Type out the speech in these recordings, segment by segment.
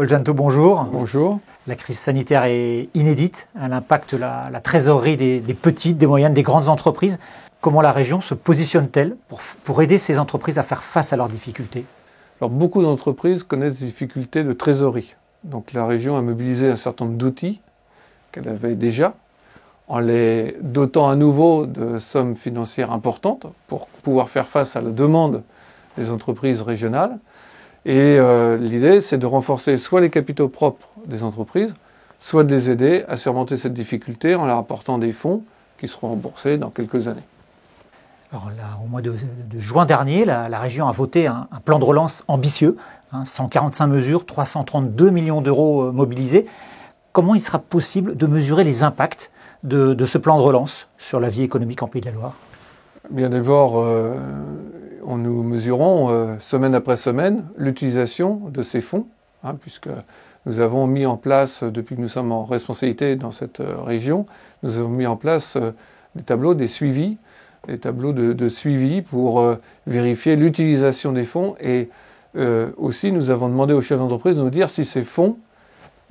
Paul Janto, bonjour. Bonjour. La crise sanitaire est inédite. Elle impacte la trésorerie des petites, des moyennes, des grandes entreprises. Comment la région se positionne-t-elle pour aider ces entreprises à faire face à leurs difficultés? Alors, beaucoup d'entreprises connaissent des difficultés de trésorerie. Donc la région a mobilisé un certain nombre d'outils qu'elle avait déjà, en les dotant à nouveau de sommes financières importantes pour pouvoir faire face à la demande des entreprises régionales. Et l'idée, c'est de renforcer soit les capitaux propres des entreprises, soit de les aider à surmonter cette difficulté en leur apportant des fonds qui seront remboursés dans quelques années. Alors là, au mois de juin dernier, la région a voté un plan de relance ambitieux, 145 mesures, 332 millions d'euros mobilisés. Comment il sera possible de mesurer les impacts de ce plan de relance sur la vie économique en Pays de la Loire? Bien d'abord, nous mesurons semaine après semaine l'utilisation de ces fonds, puisque nous avons mis en place, depuis que nous sommes en responsabilité dans cette région, nous avons mis en place des tableaux, des tableaux de suivi pour vérifier l'utilisation des fonds. Et aussi, nous avons demandé aux chefs d'entreprise de nous dire si ces fonds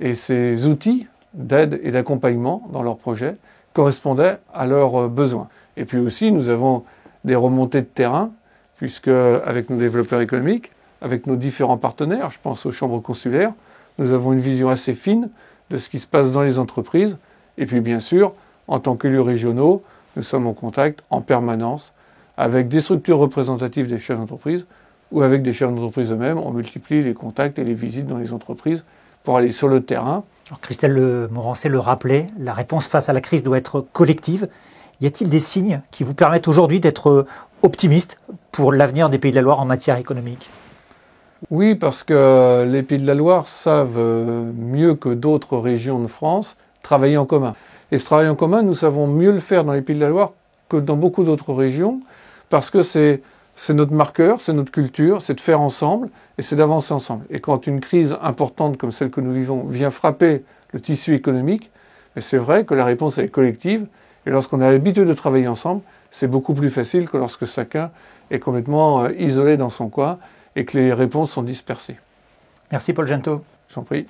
et ces outils d'aide et d'accompagnement dans leurs projets correspondaient à leurs besoins. Et puis aussi, nous avons des remontées de terrain, puisque avec nos développeurs économiques, avec nos différents partenaires, je pense aux chambres consulaires, nous avons une vision assez fine de ce qui se passe dans les entreprises. Et puis bien sûr, en tant qu'élus régionaux, nous sommes en contact en permanence avec des structures représentatives des chefs d'entreprise ou avec des chefs d'entreprise eux-mêmes. On multiplie les contacts et les visites dans les entreprises pour aller sur le terrain. Alors Christelle Morancet le rappelait, la réponse face à la crise doit être collective. Y a-t-il des signes qui vous permettent aujourd'hui d'être optimiste pour l'avenir des Pays de la Loire en matière économique? Oui, parce que les Pays de la Loire savent mieux que d'autres régions de France travailler en commun. Et ce travail en commun, nous savons mieux le faire dans les Pays de la Loire que dans beaucoup d'autres régions, parce que c'est notre marqueur, c'est notre culture, c'est de faire ensemble et c'est d'avancer ensemble. Et quand une crise importante comme celle que nous vivons vient frapper le tissu économique, c'est vrai que la réponse est collective. Et lorsqu'on a l'habitude de travailler ensemble, c'est beaucoup plus facile que lorsque chacun est complètement isolé dans son coin et que les réponses sont dispersées. Merci Paul Janto. Je vous en prie.